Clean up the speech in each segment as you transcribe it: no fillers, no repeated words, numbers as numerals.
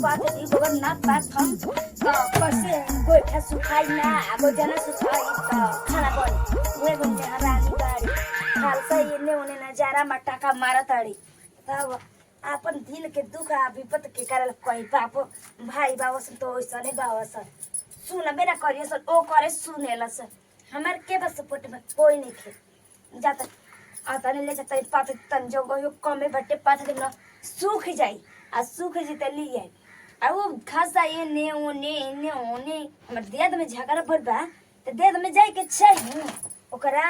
पात दी गोबर ना पात हम कैसे गोइठा सुखाई ना आगो जना सुखाई खाना बन वे गुंजे हरानी गाड़ी खालसा इने उने नजारा मटाका मारा ताड़ी तब अपन दिल के दुख आ विपत के कारण कोई बाप भाई बाबसन तो ओइसने बाबसन सुन मेरा करिए सन ओ करे सुनेला सन हमार के बस सपोर्ट में कोई नहीं खे जाता आता नहीं ले जाता पात तन जो गयो कमे बट्टे पात दिन सूख जाई आ सूख जिते लिए आ वो खासा ये ने ओने हमर देह में झगड़ा भर बा त देह में जाई के चाहिए ओकरा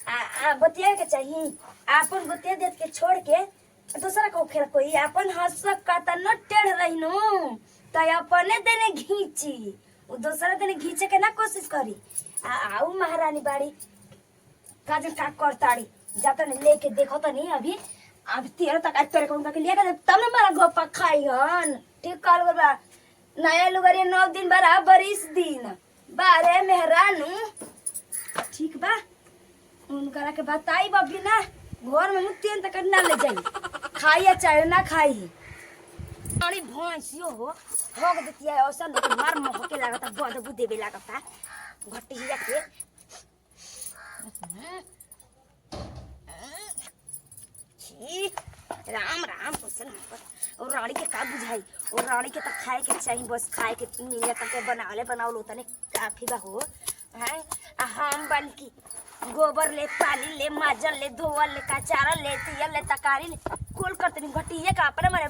आ बतिया के चाहिए आपन बतिया देत के छोड़ के दूसरा को खेल कोई अपन हंस काता न टेढ़ रहिनो त अपने देने घींची वो दूसरा देने घींचे के ना कोशिश करी आऊ महारानी बाड़ी काजन का करताड़ी जाता ने लेके देखो तो नहीं अभी तेरे तक आज तेरे को उनका के लिया तब ना मारा गोपा खाई हन ठीक काल बा नया लुगरिया 9 दिन बराबर इस दिन बारे मेहरानू ठीक बा उनकरा के बताई बबी ना घर में मुक्तियन तक ना ले जाई खाइए चाहे ना खाई अरे भैंसियो हो देती है औसा लोग मार मोह के लागता बदबू देवे लागता घटिया के राम राम कुशन और रानी के का बुझाई और रानी के तो खाए के चाहिए बस खाए के मिले तक बनावल उतने काफी बा हो हैं हम बल्कि गोबर ले पानी ले माजल ले धोवल ले कचारा ले तियल ले तकारी ले कुल करते नहीं घटिया का अपने मने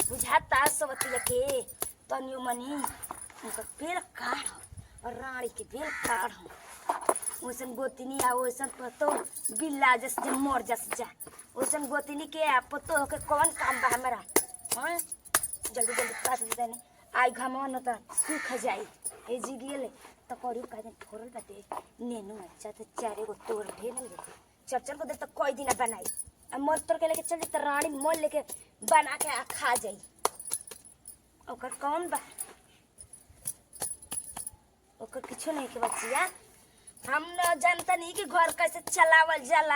बुझाता सबतिया के तनियो मनी उनका पेड़ काढ़ और रानी के पेड़ काढ़ ओसन गोतिनी आ ओसन पतो बिल्ला जस जे मर जस जा ओसन गोतिनी के आ पतो के कौन काम बा हमरा हां जल्दी काट देने आई घमवा न त सूख जाई ए जी गेले त करू का दिन फोरल बाटे नेनु अच्छा त चारे गो तोड़ ढेल ले चरचर को दे त कोई दिन बनाई आ मर तोड़ के लेके चल त रानी मोल लेके बना के खा जाई ओकर कौन बा ओकर किछो नहीं के बचिया हम न जानता नहीं कि घर कैसे चलावल जाला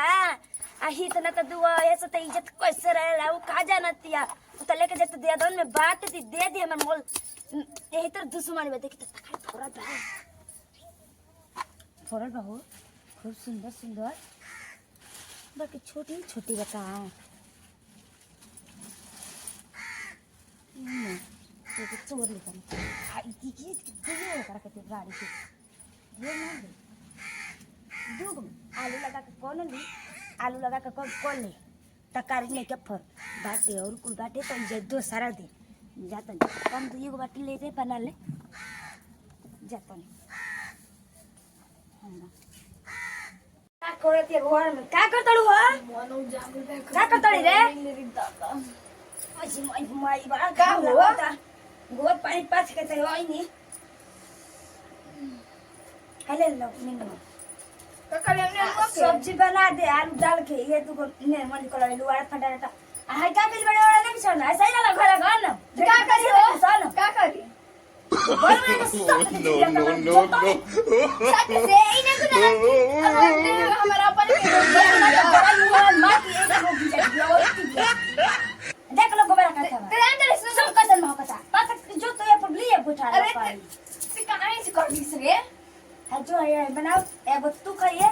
आ हित न त दुआ ऐसे त इज्जत कैसे रहेला वो का जानतिया त लेके जत दे दन में बात दी दे दी हमर मोल यही तर दुश्मनी में देखी त तखाई फोरल बा हो खूब सुंदर बाकी छोटी छोटी बता ये तो चोर लेकर आई की दियो करा के गाड़ी के ये ना दे दूगो आलू लगा के कौन ली आलू लगा के कौन ले तकारी नहीं के फर बाटे और कुल बाटे तो जे दो सारा दे जाता कम तो एगो बाटी ले दे बना ले जाता का करत ये घर में का करतड़ू हो मनो जागू का करतड़ी रे ऐसी माई बड़ा का हो गोर पानी पाछ के ते होई नी हेले लो मिनू सब्जी बना दे आलू डाल के ये तू ने मन को लू आड़ फटा टा हाय का बिल बड़े वाला नहीं छोड़ना ऐसा ही ना घर घर ना क्या करी हो सन का करी नो सच से इने को हमारा अपन बड़ा युवा मां की एक हो देख लो गोबरा का था तेरे अंदर सब कसन में होता पाक जो तो ये पब्लिक है बुठा ला पाई से कहां से कर दी रे है जो है बनाओ एगो तू खाइए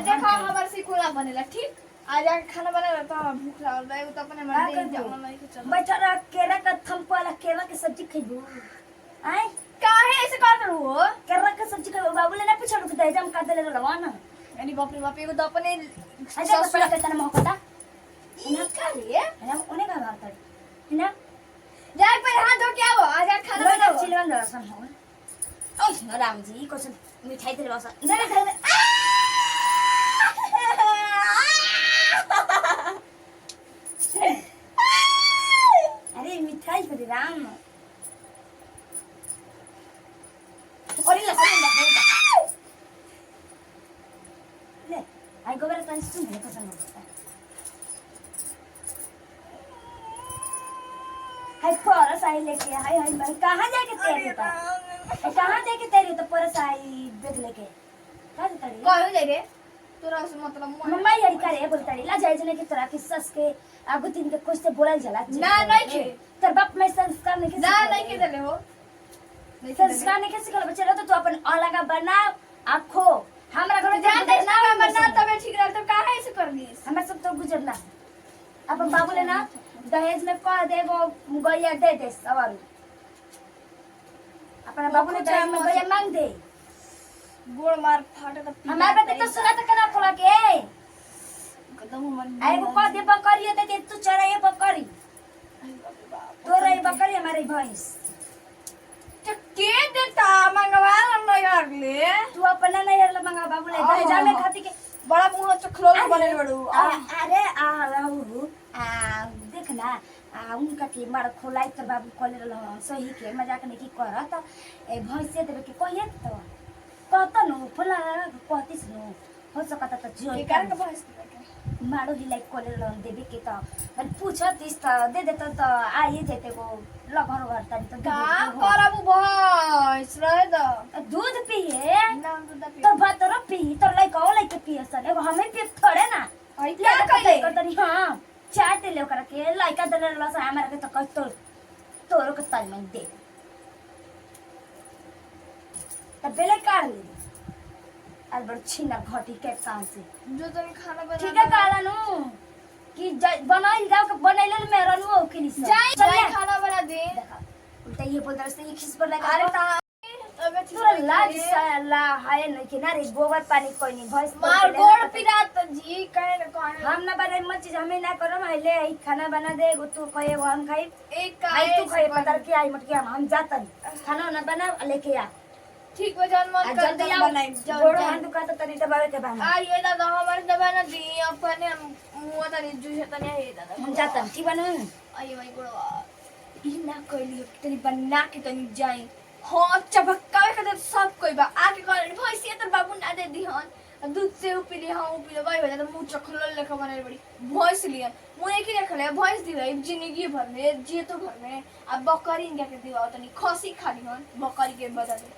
देखो हमार सिकुला बनेला ठीक आज खाना बनाला तो भूख लागल बा एगो तो अपने मन दे जाओ नहीं के चलो बेचारा केला का थंप वाला केला के सब्जी खइबू आय काहे ऐसे कर दू हो केला का सब्जी खइबू बाबू ले ना पूछो कि दे जम का दे ले रवा ना यानी बाप रे बाप एगो तो अपने ऐसा पड़ा के तना मोहकता इना खा लिए है ओने का मारता है ना जाए पर हाथ धो के आओ आज खाना बनाओ चिलवन दर्शन हो ओए राम जी को मिठाई दे बस दे दे अरे मिठाई को दे राम और ये ले आई गोबर तन सुन ले पसंद होता हाय परस आई लेके हाय मैं कहां जाके तेरे कहां जाके तेरे तो परस आई देख लेके का तड़ी कौन ले रे तोरा से मतलब मम्मा यारी करे बोलताड़ी ला जाए जने की तरह की सस के आगु तीन के कुछ से बोलल जाला ना नहीं के तर बाप में संस्कार नहीं के ना नहीं के देले हो संस्कार नहीं के सिखल बच्चे तो तू अपन अलग बना आखो हमरा घर में जान दे ना मन्ना तबे ठीक रह तो काहे ऐसे कर ली हमरा सब तो गुजरना अपन बाबू ले ना दहेज में कह दे वो गैया दे दे सवाल अपना बाबू ने दहेज में गैया मांग दे गोड़ मार फाटे तो हमारे पे तो सुना तो कना खोला के कदम मन आए वो कह दे बकरी दे दे तू चराए बकरी तो रही बकरी हमारी भैंस तो के देता मंगवा न यार ले तू अपना नहीं हरला मंगा बाबू ले दहेज में खाती के बड़ा मुंह चखलो बने बड़ू अरे रहू देख ना उनका के मार खोलाई तो बाबू कॉले रहल सही के मजाक नहीं की करत ए भैंसे देवे के कहिए तो कहता नु फला कहतीस नु हो सकता तो जो के कारण भैंस मारो हिलाई कॉले रहल देवे के तो अरे पूछतीस तो दे देता तो आइए जेते वो लगन घर तनी तो का करबू भैंस रहे द दूध पिए नाम दूध पी तो भात रो पी तो लइका ओ लइके पिए सन एगो हमें पिए थोड़े ना आई क्या कइले करतनी हां चाट ले ओकरा के लइका दले रहल से हमरा के तो कह तोरो के तल में दे तब बेले काढ़ ले आज बड़ छीना घटी के काम से जो तनी खाना बना ठीक है काला नु कि बनाई जाओ के बनैले में रनु के लिए जाई खाना बना दे उल्टा ये बोल रहा है खिस पर लगा अरे ता अबे तोरा लाज साला हाय नहीं कि ना रे गोबर पानी कोई नहीं भैंस मार गोड़ पिरा त जी कहे न कहे हम ना बने मत चीज हमें ना करम ले आई खाना बना दे तू कहे वो हम खाई एक आई का तू खाए पता के आई मत के हम जातन खाना ना बना लेके आ ठीक हो जान मन कर जल्दी आओ बनाई गोड़ हाथ दुखा तो तनी दबावे के बहाना आ ये दादा हमारे दबा ना दी अपने मुंह तनी जूझे तनी है दादा हम जातन ठीक बनू आई भाई गोड़वा ई ना कहली तनी बना के तनी जाई हां चबक्का के तो सब कोई बा आके कहली भैंसिया तो बाबू ना दे दी हन दूध से उपी ले हां उपी ले भाई तो मुंह चखल लेके बने बड़ी भैंस लिए मुंह एक ही रखले भैंस दी रही जिंदगी भर में जी तो भर में अब बकरी इनका के दिवा तनी खसी खाली हन बकरी के बदले